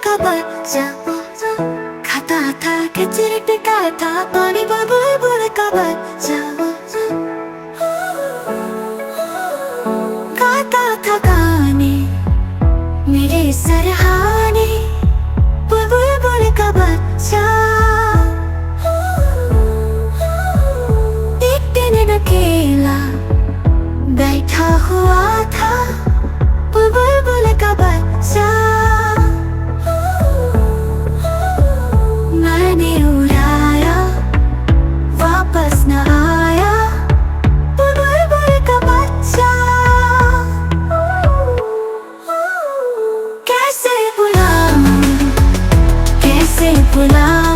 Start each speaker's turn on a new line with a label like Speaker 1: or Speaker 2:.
Speaker 1: का बच्चा खाता था खिचड़ी पिटाता पानी में बुलबुल का बच्चा गाता था गाने मेरे सरहाने बुलबुल का बच्चा। एक दिन अकेला बैठा हुआ था बुलबुल का बच्चा। मैंने उड़ाया वापस न आया बुलबुल का बच्चा। कैसे बुलाऊं